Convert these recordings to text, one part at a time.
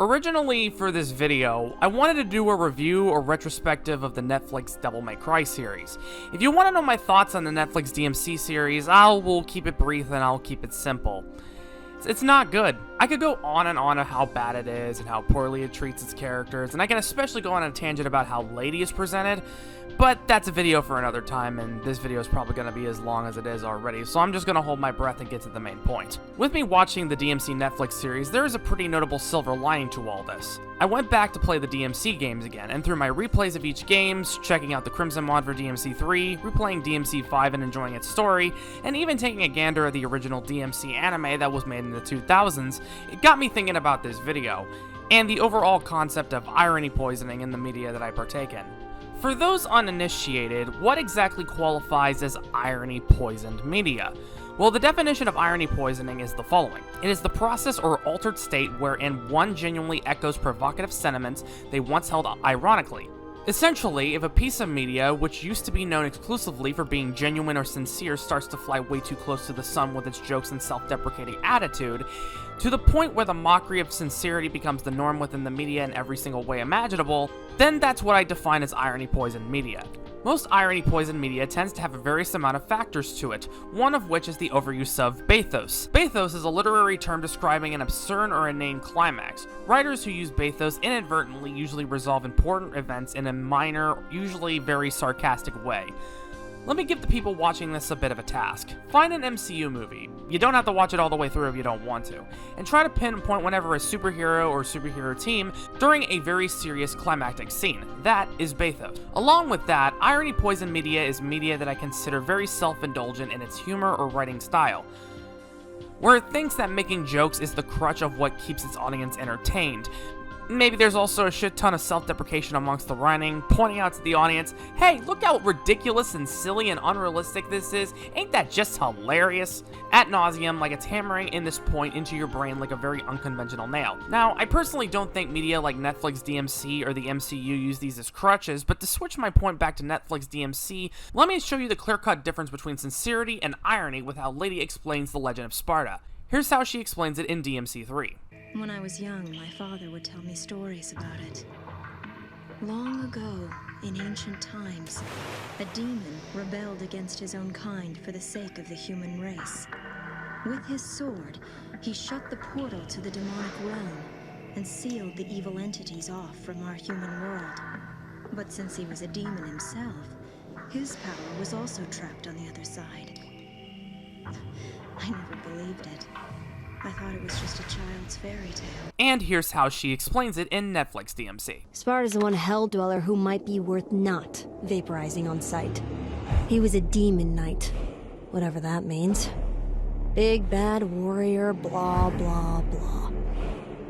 Originally, for this video, I wanted to do a review or retrospective of the Netflix Devil May Cry series. If you want to know my thoughts on the Netflix DMC series, will keep it brief and I'll keep it simple. It's not good. I could go on and on of how bad it is and how poorly it treats its characters, and I can especially go on a tangent about how Lady is presented, but that's a video for another time, and this video is probably going to be as long as it is already, so I'm just going to hold my breath and get to the main point. With me watching the DMC Netflix series, there is a pretty notable silver lining to all this. I went back to play the DMC games again, and through my replays of each games, checking out the Crimson mod for DMC 3, replaying DMC 5 and enjoying its story, and even taking a gander at the original DMC anime that was made in the 2000s, it got me thinking about this video, and the overall concept of irony poisoning in the media that I partake in. For those uninitiated, what exactly qualifies as irony-poisoned media? Well, the definition of irony poisoning is the following. It is the process or altered state wherein one genuinely echoes provocative sentiments they once held ironically. Essentially, if a piece of media, which used to be known exclusively for being genuine or sincere, starts to fly way too close to the sun with its jokes and self-deprecating attitude, to the point where the mockery of sincerity becomes the norm within the media in every single way imaginable, then that's what I define as irony-poisoned media. Most irony-poisoned media tends to have a various amount of factors to it, one of which is the overuse of bathos. Bathos is a literary term describing an absurd or inane climax. Writers who use bathos inadvertently usually resolve important events in a minor, usually very sarcastic way. Let me give the people watching this a bit of a task. Find an MCU movie. You don't have to watch it all the way through if you don't want to. And try to pinpoint whenever a superhero or superhero team during a very serious climactic scene. That is bathos. Along with that, irony-poisoned media is media that I consider very self-indulgent in its humor or writing style, where it thinks that making jokes is the crutch of what keeps its audience entertained. Maybe there's also a shit ton of self-deprecation amongst the writing, pointing out to the audience, hey, look how ridiculous and silly and unrealistic this is, ain't that just hilarious? Ad nauseum, like it's hammering in this point into your brain like a very unconventional nail. Now, I personally don't think media like Netflix DMC or the MCU use these as crutches, but to switch my point back to Netflix DMC, let me show you the clear-cut difference between sincerity and irony with how Lady explains the Legend of Sparta. Here's how she explains it in DMC 3. When I was young, my father would tell me stories about it. Long ago, in ancient times, a demon rebelled against his own kind for the sake of the human race. With his sword, he shut the portal to the demonic realm and sealed the evil entities off from our human world. But since he was a demon himself, his power was also trapped on the other side. I never believed it. I thought it was just a child's fairy tale. And here's how she explains it in Netflix DMC. Sparta's the one hell dweller who might be worth not vaporizing on sight. He was a demon knight, whatever that means. Big bad warrior, blah blah blah.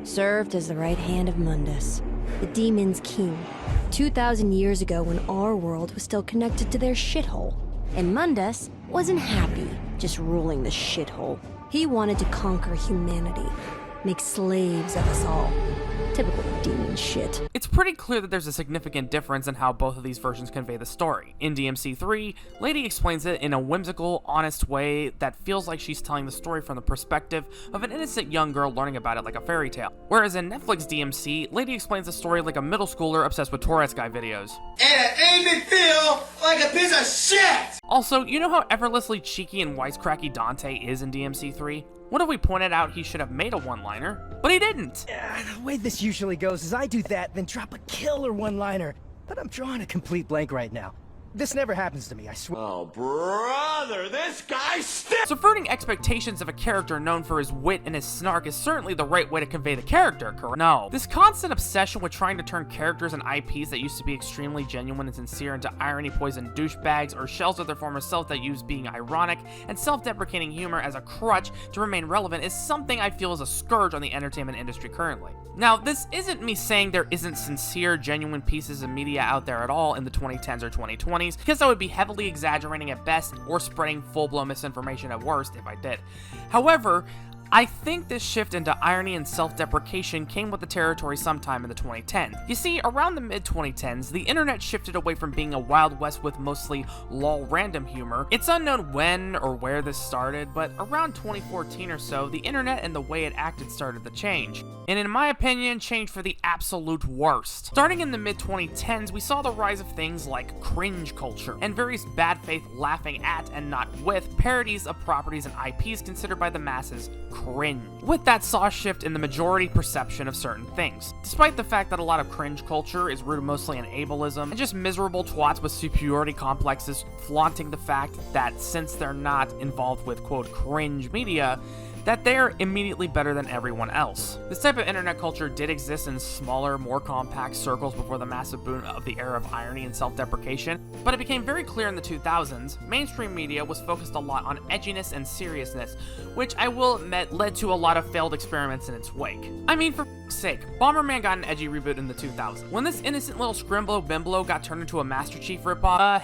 Served as the right hand of Mundus, the demon's king, 2,000 years ago when our world was still connected to their shithole. And Mundus wasn't happy just ruling the shithole. He wanted to conquer humanity, make slaves of us all. Typical demon shit. It's pretty clear that there's a significant difference in how both of these versions convey the story. In DMC 3, Lady explains it in a whimsical, honest way that feels like she's telling the story from the perspective of an innocent young girl learning about it like a fairy tale. Whereas in Netflix DMC, Lady explains the story like a middle schooler obsessed with Tourette's guy videos. And it made me feel like a piece of shit! Also, you know how effortlessly cheeky and wisecracky Dante is in DMC 3? What if we pointed out he should have made a one-liner? But he didn't! The way this usually goes is I do that, then drop a killer one-liner. But I'm drawing a complete blank right now. This never happens to me, I swear. Oh, brother, this guy stinks! Subverting expectations of a character known for his wit and his snark is certainly the right way to convey the character, correct? No. This constant obsession with trying to turn characters and IPs that used to be extremely genuine and sincere into irony-poisoned douchebags or shells of their former self that use being ironic and self-deprecating humor as a crutch to remain relevant is something I feel is a scourge on the entertainment industry currently. Now, this isn't me saying there isn't sincere, genuine pieces of media out there at all in the 2010s or 2020s, because I would be heavily exaggerating at best or spreading full-blown misinformation at worst if I did. However, I think this shift into irony and self-deprecation came with the territory sometime in the 2010s. You see, around the mid-2010s, the internet shifted away from being a Wild West with mostly lol random humor. It's unknown when or where this started, but around 2014 or so, the internet and the way it acted started to change. And in my opinion, changed for the absolute worst. Starting in the mid-2010s, we saw the rise of things like cringe culture, and various bad faith laughing at and not with parodies of properties and IPs considered by the masses cringe. With that saw a shift in the majority perception of certain things. Despite the fact that a lot of cringe culture is rooted mostly in ableism and just miserable twats with superiority complexes flaunting the fact that since they're not involved with quote cringe media, that they're immediately better than everyone else. This type of internet culture did exist in smaller, more compact circles before the massive boom of the era of irony and self-deprecation, but it became very clear in the 2000s, mainstream media was focused a lot on edginess and seriousness, which I will admit led to a lot of failed experiments in its wake. I mean, for f***'s sake, Bomberman got an edgy reboot in the 2000s. When this innocent little scrimblow bimblow got turned into a Master Chief ripoff,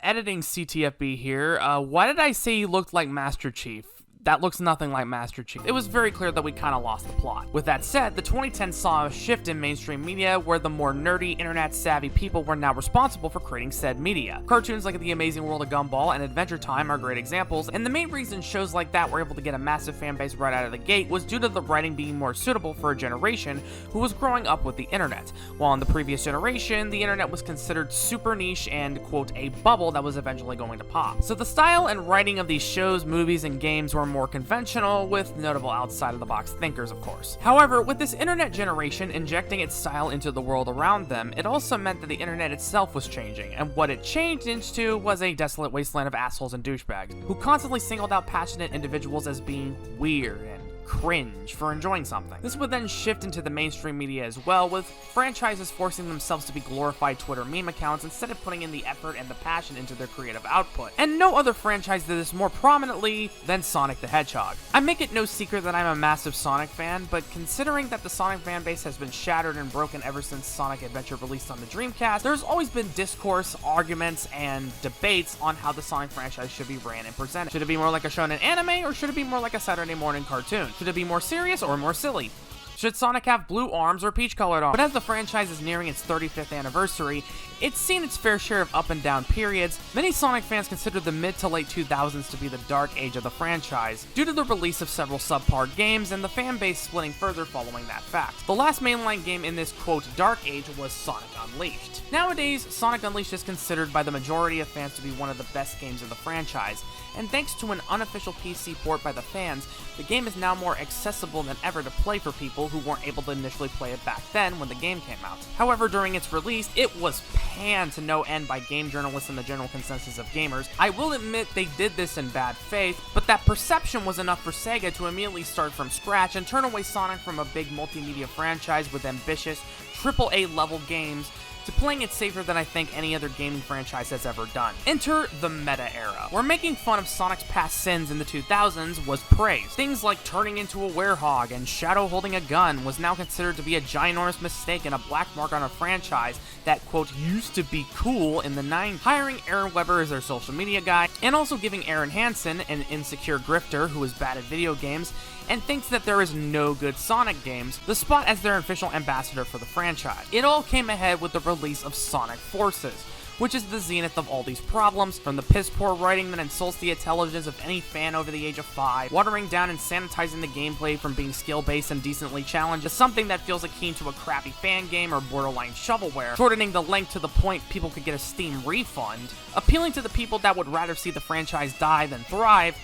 editing CTFB here, why did I say he looked like Master Chief? That looks nothing like Master Chief. It was very clear that we kinda lost the plot. With that said, the 2010s saw a shift in mainstream media where the more nerdy, internet-savvy people were now responsible for creating said media. Cartoons like The Amazing World of Gumball and Adventure Time are great examples, and the main reason shows like that were able to get a massive fanbase right out of the gate was due to the writing being more suitable for a generation who was growing up with the internet, while in the previous generation, the internet was considered super niche and, quote, a bubble that was eventually going to pop. So the style and writing of these shows, movies, and games were more conventional, with notable outside-of-the-box thinkers, of course. However, with this internet generation injecting its style into the world around them, it also meant that the internet itself was changing, and what it changed into was a desolate wasteland of assholes and douchebags, who constantly singled out passionate individuals as being weird and cringe for enjoying something. This would then shift into the mainstream media as well, with franchises forcing themselves to be glorified Twitter meme accounts instead of putting in the effort and the passion into their creative output. And no other franchise did this more prominently than Sonic the Hedgehog. I make it no secret that I'm a massive Sonic fan, but considering that the Sonic fanbase has been shattered and broken ever since Sonic Adventure released on the Dreamcast, there's always been discourse, arguments, and debates on how the Sonic franchise should be ran and presented. Should it be more like a shonen anime, or should it be more like a Saturday morning cartoon? Should it be more serious or more silly? Should Sonic have blue arms or peach-colored arms? But as the franchise is nearing its 35th anniversary, it's seen its fair share of up and down periods. Many Sonic fans consider the mid to late 2000s to be the dark age of the franchise, due to the release of several subpar games and the fan base splitting further following that fact. The last mainline game in this, quote, dark age was Sonic Unleashed. Nowadays, Sonic Unleashed is considered by the majority of fans to be one of the best games of the franchise, and thanks to an unofficial PC port by the fans, the game is now more accessible than ever to play for people who weren't able to initially play it back then when the game came out. However, during its release, it was panned to no end by game journalists and the general consensus of gamers. I will admit they did this in bad faith, but that perception was enough for Sega to immediately start from scratch and turn away Sonic from a big multimedia franchise with ambitious AAA level games to playing it safer than I think any other gaming franchise has ever done. Enter the meta era, where making fun of Sonic's past sins in the 2000s was praised. Things like turning into a werehog and Shadow holding a gun was now considered to be a ginormous mistake and a black mark on a franchise that, quote, used to be cool in the 90s. Hiring Aaron Weber as their social media guy, and also giving Aaron Hansen, an insecure grifter who is bad at video games, and thinks that there is no good Sonic games, the spot as their official ambassador for the franchise. It all came ahead with the release of Sonic Forces, which is the zenith of all these problems, from the piss-poor writing that insults the intelligence of any fan over the age of 5, watering down and sanitizing the gameplay from being skill-based and decently challenged to something that feels akin to a crappy fan game or borderline shovelware, shortening the length to the point people could get a Steam refund, appealing to the people that would rather see the franchise die than thrive,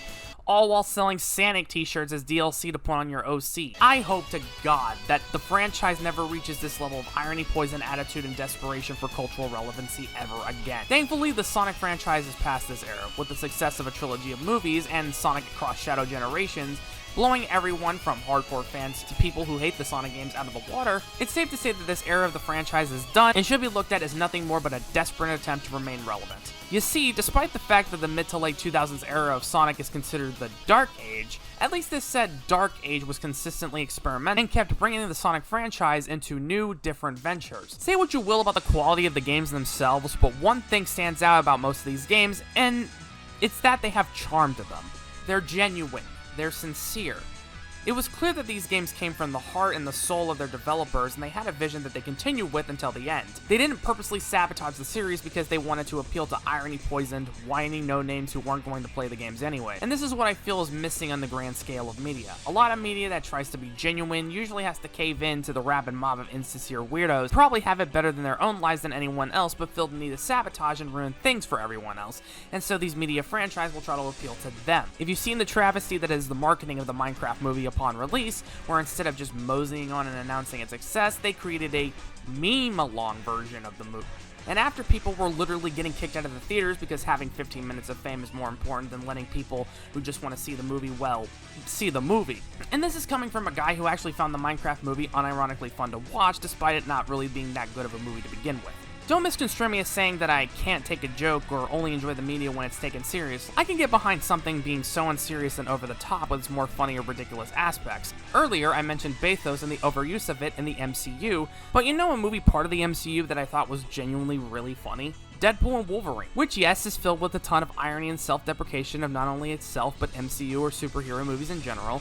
all while selling Sonic t-shirts as DLC to put on your OC. I hope to God that the franchise never reaches this level of irony, poison, attitude, and desperation for cultural relevancy ever again. Thankfully, the Sonic franchise is past this era, with the success of a trilogy of movies and Sonic across Shadow generations, blowing everyone from hardcore fans to people who hate the Sonic games out of the water. It's safe to say that this era of the franchise is done and should be looked at as nothing more but a desperate attempt to remain relevant. You see, despite the fact that the mid to late 2000s era of Sonic is considered the Dark Age, at least this said Dark Age was consistently experimental and kept bringing the Sonic franchise into new, different ventures. Say what you will about the quality of the games themselves, but one thing stands out about most of these games, and it's that they have charm to them. They're genuine. They're sincere. It was clear that these games came from the heart and the soul of their developers, and they had a vision that they continued with until the end. They didn't purposely sabotage the series because they wanted to appeal to irony-poisoned, whiny no-names who weren't going to play the games anyway. And this is what I feel is missing on the grand scale of media. A lot of media that tries to be genuine usually has to cave in to the rabid mob of insincere weirdos, probably have it better than their own lives than anyone else, but feel the need to sabotage and ruin things for everyone else. And so these media franchises will try to appeal to them. If you've seen the travesty that is the marketing of the Minecraft movie upon release, where instead of just moseying on and announcing its success, they created a meme-along version of the movie. And after people were literally getting kicked out of the theaters because having 15 minutes of fame is more important than letting people who just want to see the movie, well, see the movie. And this is coming from a guy who actually found the Minecraft movie unironically fun to watch, despite it not really being that good of a movie to begin with. Don't misconstrue me as saying that I can't take a joke or only enjoy the media when it's taken serious. I can get behind something being so unserious and over the top with its more funny or ridiculous aspects. Earlier, I mentioned bathos and the overuse of it in the MCU, but you know a movie part of the MCU that I thought was genuinely really funny? Deadpool and Wolverine, which yes is filled with a ton of irony and self-deprecation of not only itself but MCU or superhero movies in general.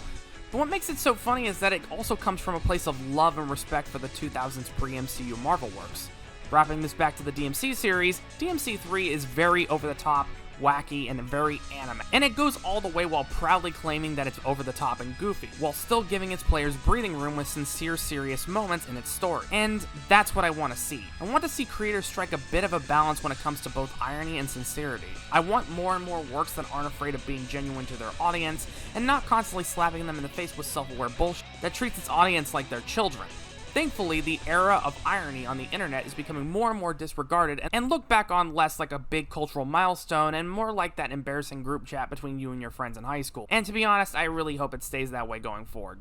But what makes it so funny is that it also comes from a place of love and respect for the 2000s pre-MCU Marvel works. Wrapping this back to the DMC series, DMC 3 is very over-the-top, wacky, and very anime. And it goes all the way while proudly claiming that it's over-the-top and goofy, while still giving its players breathing room with sincere, serious moments in its story. And that's what I want to see. I want to see creators strike a bit of a balance when it comes to both irony and sincerity. I want more and more works that aren't afraid of being genuine to their audience, and not constantly slapping them in the face with self-aware bullshit that treats its audience like their children. Thankfully, the era of irony on the internet is becoming more and more disregarded and looked back on less like a big cultural milestone and more like that embarrassing group chat between you and your friends in high school. And to be honest, I really hope it stays that way going forward.